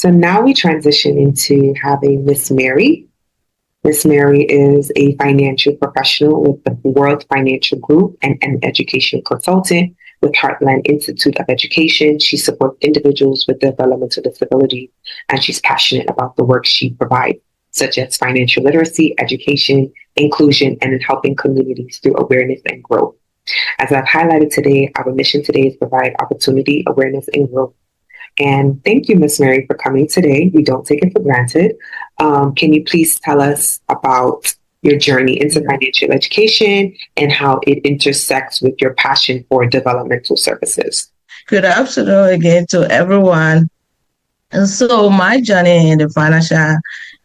So now we transition into having Miss Mary. Miss Mary is a financial professional with the World Financial Group and an education consultant with Heartland Institute of Education. She supports individuals with developmental disability, and she's passionate about the work she provides, such as financial literacy, education, inclusion, and in helping communities through awareness and growth. As I've highlighted today, our mission today is provide opportunity, awareness, and growth. And thank you, Miss Mary, for coming today. We don't take it for granted. Can you please tell us about your journey into financial education and how it intersects with your passion for developmental services? Good afternoon again to everyone. And so my journey in the financial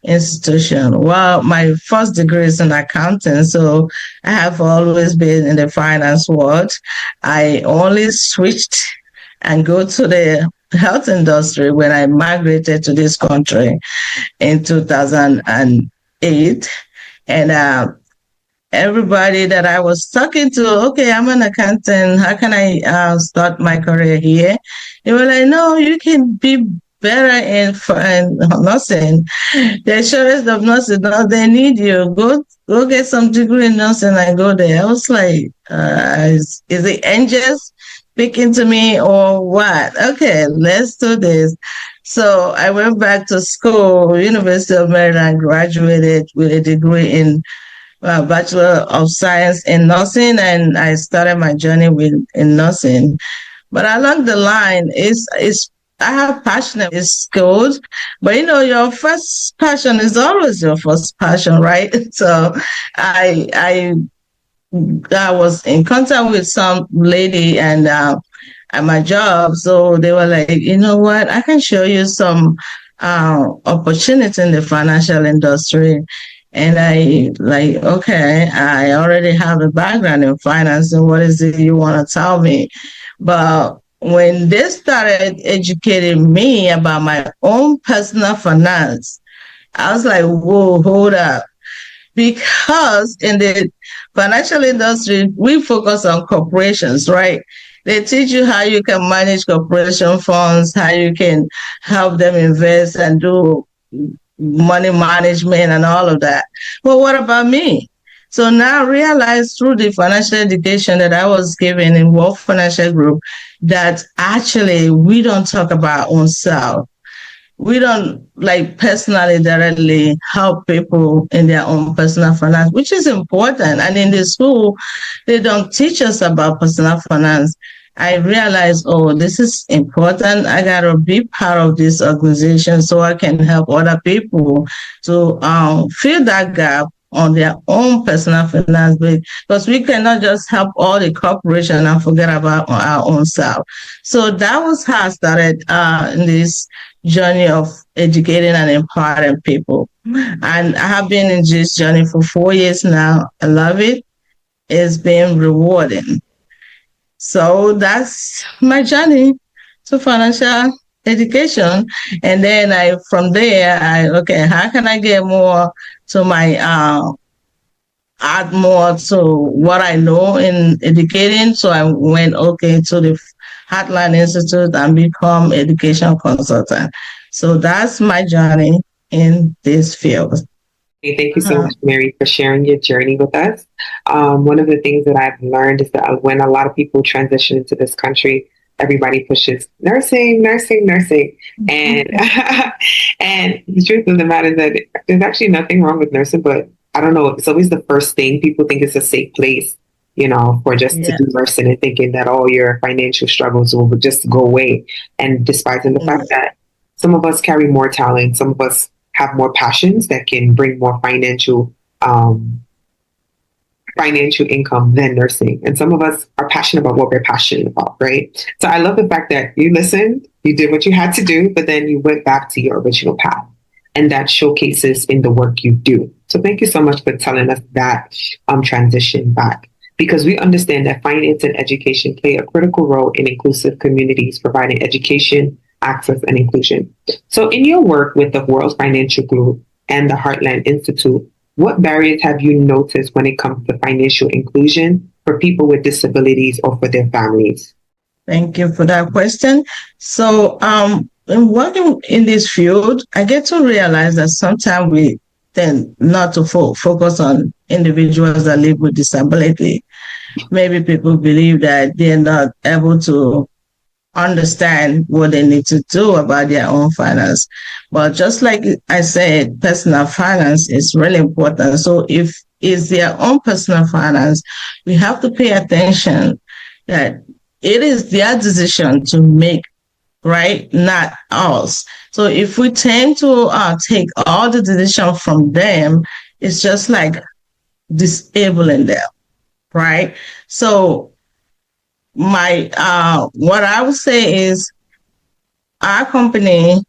institution, well, my first degree is in accounting, so I have always been in the finance world. I only switched and go to the health industry when I migrated to this country in 2008. And everybody that I was talking to, okay, I'm an accountant, how can I start my career here? They were like, no, you can be better in nursing. The assurance of nursing, no, they need you. Go get some degree in nursing and go there. I was like, is it angels speaking to me or what? Okay, let's do this. So I went back to school, University of Maryland, graduated with a degree in Bachelor of Science in Nursing, and I started my journey in nursing. But along the line, I have passion, it's good, but your first passion is always your first passion, right? So I was in contact with some lady and at my job, so they were like, you know what, I can show you some opportunity in the financial industry. And I like, okay, I already have a background in finance, and what is it you want to tell me? But when they started educating me about my own personal finance, I was like, whoa, hold up. Because in the financial industry, we focus on corporations, right? They teach you how you can manage corporation funds, how you can help them invest and do money management and all of that. But what about me? So now I realize through the financial education that I was given in World Financial Group that actually we don't talk about our own self. We don't personally directly help people in their own personal finance, which is important. And in the school, they don't teach us about personal finance. I realized, oh, this is important. I got to be part of this organization so I can help other people to fill that gap on their own personal finance, because we cannot just help all the corporation and forget about our own self. So that was how I started in this journey of educating and empowering people. And I have been in this journey for 4 years now. I love it. It's been rewarding. So that's my journey to financial education. And then from there, how can I get more to my, add more to what I know in educating? So I went, to the Heartland Institute and become education consultant. So that's my journey in this field. Thank you so much, Mary, for sharing your journey with us. One of the things that I've learned is that when a lot of people transition into this country, everybody pushes nursing. And and the truth of the matter is that there's actually nothing wrong with nursing, but I don't know, it's always the first thing. People think it's a safe place, for just to do nursing and thinking that all your financial struggles will just go away. And despising the fact that some of us carry more talent, some of us have more passions that can bring more financial income than nursing. And some of us are passionate about what we're passionate about, right? So I love the fact that you listened, you did what you had to do, but then you went back to your original path. And that showcases in the work you do. So thank you so much for telling us that transition back, because we understand that finance and education play a critical role in inclusive communities, providing education, access, and inclusion. So in your work with the World Financial Group and the Heartland Institute, what barriers have you noticed when it comes to financial inclusion for people with disabilities or for their families? Thank you for that question. So in working in this field, I get to realize that sometimes we tend not to focus on individuals that live with disability. Maybe people believe that they're not able to understand what they need to do about their own finance. But just like I said, personal finance is really important. So if it's their own personal finance, we have to pay attention that it is their decision to make, right? Not ours. So if we tend to take all the decision from them, it's just like disabling them, right? So my what I would say is our company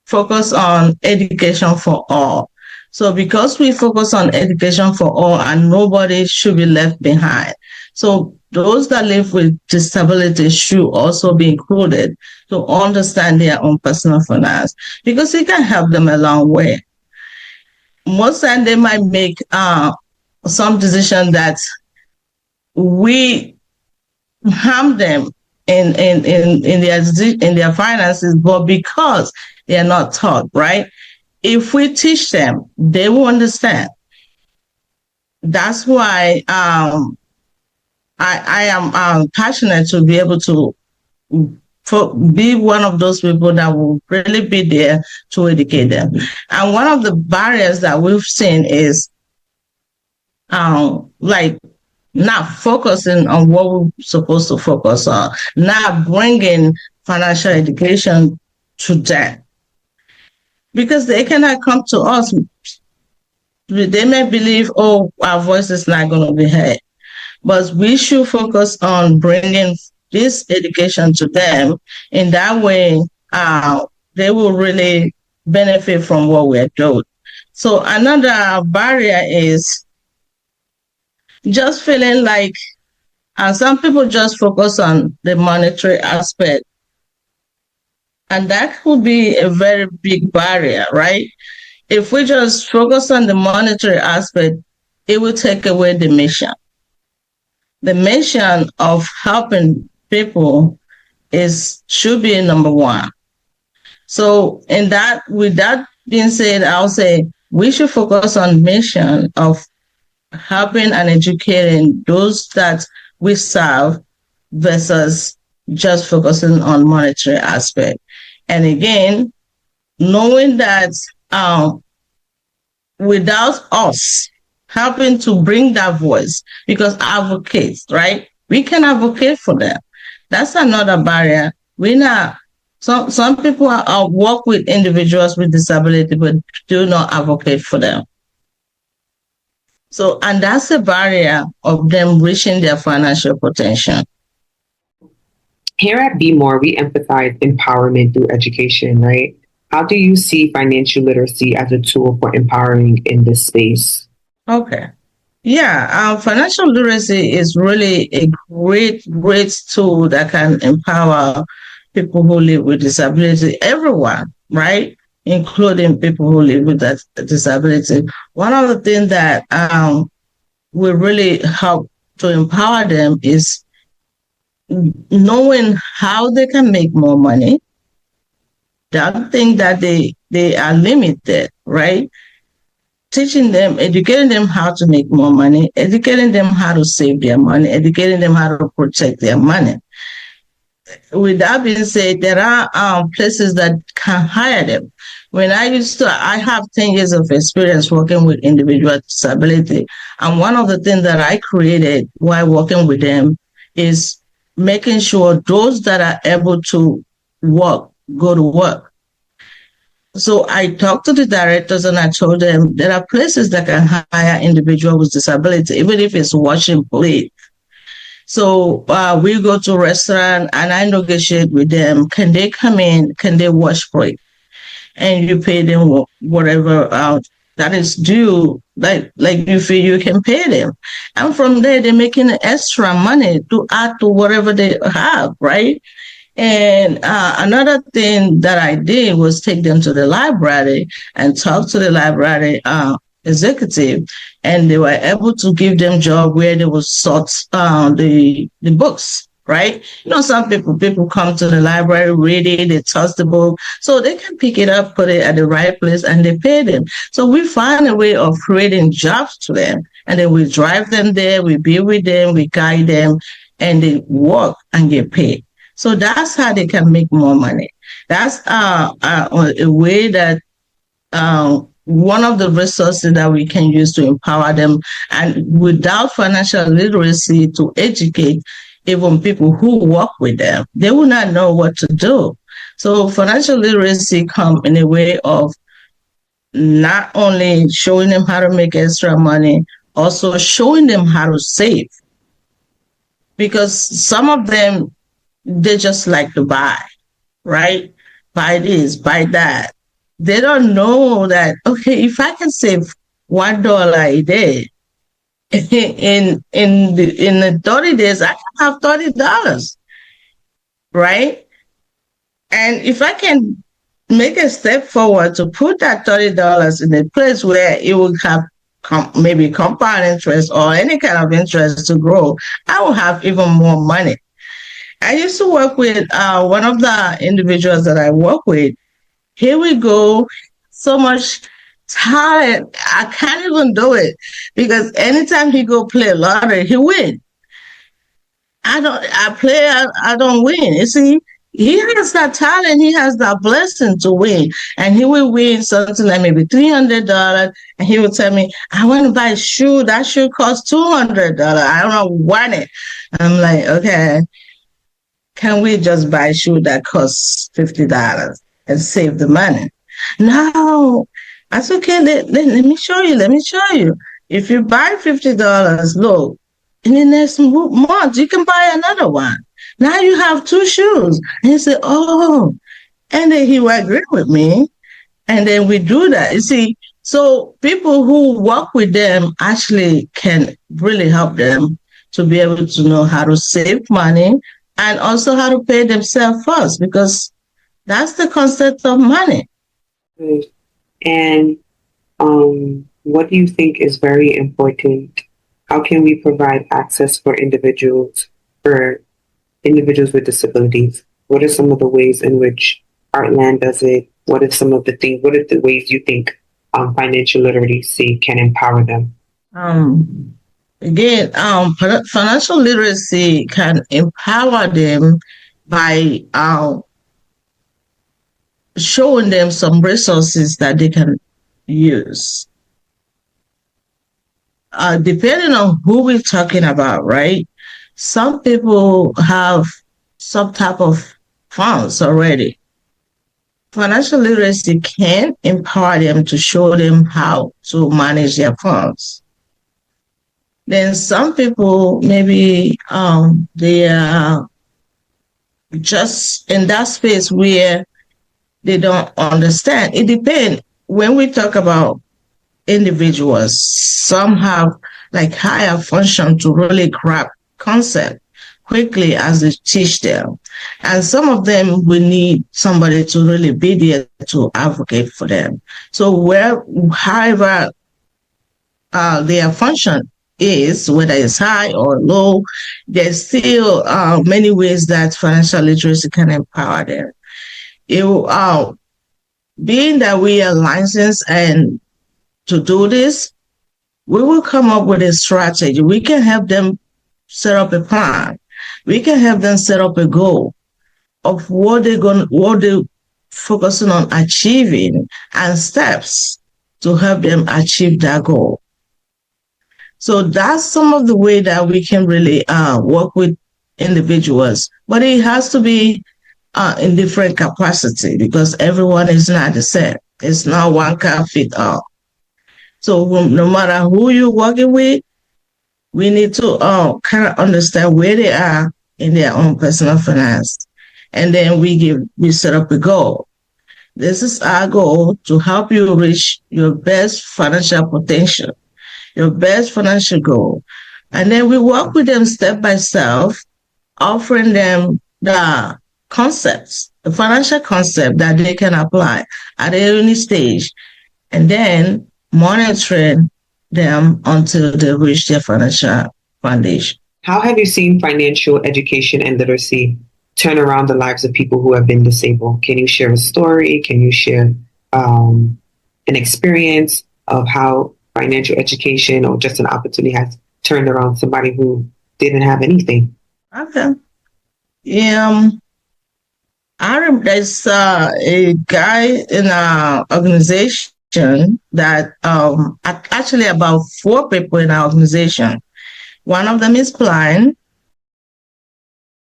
focus on education for all. So because we focus on education for all and nobody should be left behind. So those that live with disability should also be included to understand their own personal finance because it can help them a long way. Most time they might make some decision that we harm them in their finances, but because they are not taught, right? If we teach them, they will understand. That's why I am passionate to be able to be one of those people that will really be there to educate them. And one of the barriers that we've seen is like not focusing on what we're supposed to focus on, not bringing financial education to them. Because they cannot come to us. They may believe, oh, our voice is not going to be heard. But we should focus on bringing this education to them. In that way, they will really benefit from what we're doing. So another barrier is just feeling like some people just focus on the monetary aspect. And that could be a very big barrier, right? If we just focus on the monetary aspect, it will take away the mission. The mission of helping people should be number one. So with that being said, I'll say we should focus on mission of helping and educating those that we serve versus just focusing on monetary aspect. And again, knowing that without us helping to bring that voice, because advocates, right? We can advocate for them. That's another barrier. Some people work with individuals with disability, but do not advocate for them. So, and that's a barrier of them reaching their financial potential. Here at BeMore, we emphasize empowerment through education, right? How do you see financial literacy as a tool for empowering in this space? Okay. Yeah, financial literacy is really a great tool that can empower people who live with disability, everyone, right? Including people who live with that disability. One of the things that will really help to empower them is knowing how they can make more money. Don't think that they are limited, right? Teaching them, educating them how to make more money, educating them how to save their money, educating them how to protect their money. With that being said, there are places that can hire them. I have 10 years of experience working with individuals with disability. And one of the things that I created while working with them is making sure those that are able to work, go to work. So I talked to the directors and I told them there are places that can hire individuals with disability, even if it's washing plate. So we go to a restaurant and I negotiate with them. Can they come in? Can they wash plate? And you pay them whatever that is due, like you feel you can pay them. And from there, they're making extra money to add to whatever they have, right? And another thing that I did was take them to the library and talk to the library executive, and they were able to give them job where they would sort the books, right? Some people come to the library, read it, they touch the book, so they can pick it up, put it at the right place, and they pay them. So we find a way of creating jobs to them, and then we drive them there, we be with them, we guide them, and they work and get paid. So that's how they can make more money. That's a way that one of the resources that we can use to empower them. And without financial literacy to educate even people who work with them, they will not know what to do. So financial literacy come in a way of not only showing them how to make extra money, also showing them how to save. Because some of them, they just like to buy, right? Buy this, buy that. They don't know that, okay, if I can save $1 a day, in the 30 days, I can have $30, right? And if I can make a step forward to put that $30 in a place where it will have maybe compound interest or any kind of interest to grow, I will have even more money. I used to work with one of the individuals that I work with. Here we go, so much talent. I can't even do it because anytime he go play lottery, he win. I don't win. You see, he has that talent, he has that blessing to win. And he will win something like maybe $300. And he will tell me, I want to buy a shoe. That shoe costs $200. I don't want it. I'm like, okay, can we just buy a shoe that costs $50 and save the money? No, that's okay. Let me show you. Let me show you. If you buy $50, look, in the next month, you can buy another one. Now you have two shoes. And he said, oh, and then he will agree with me. And then we do that. You see, so people who work with them actually can really help them to be able to know how to save money and also how to pay themselves first, because that's the concept of money. And what do you think is very important? How can we provide access for individuals with disabilities? What are some of the ways in which Heartland does it? What are the ways you think financial literacy can empower them? Again, financial literacy can empower them by showing them some resources that they can use. Depending on who we're talking about, right? Some people have some type of funds already. Financial literacy can empower them to show them how to manage their funds. Then some people, maybe they are just in that space where they don't understand. It depends. When we talk about individuals, some have like higher function to really grab concept quickly as they teach them. And some of them will need somebody to really be there to advocate for them. So however their function is, whether it's high or low, there's still many ways that financial literacy can empower them. Being that we are licensed and to do this, we will come up with a strategy. We can help them set up a plan. We can help them set up a goal of what they're focusing on achieving and steps to help them achieve that goal. So that's some of the way that we can really work with individuals, but it has to be in different capacity because everyone is not the same. It's not one can fit all. So no matter who you're working with, we need to kind of understand where they are in their own personal finance. And then we set up a goal. This is our goal to help you reach your best financial potential, your best financial goal. And then we work with them step by step, offering them the concepts, the financial concept that they can apply at any stage, and then monitoring them until they reach their financial foundation. How have you seen financial education and literacy turn around the lives of people who have been disabled? Can you share a story? Can you share an experience of how financial education or just an opportunity has turned around somebody who didn't have anything? Okay. Um, there's a guy in our organization that actually about four people in our organization. One of them is blind,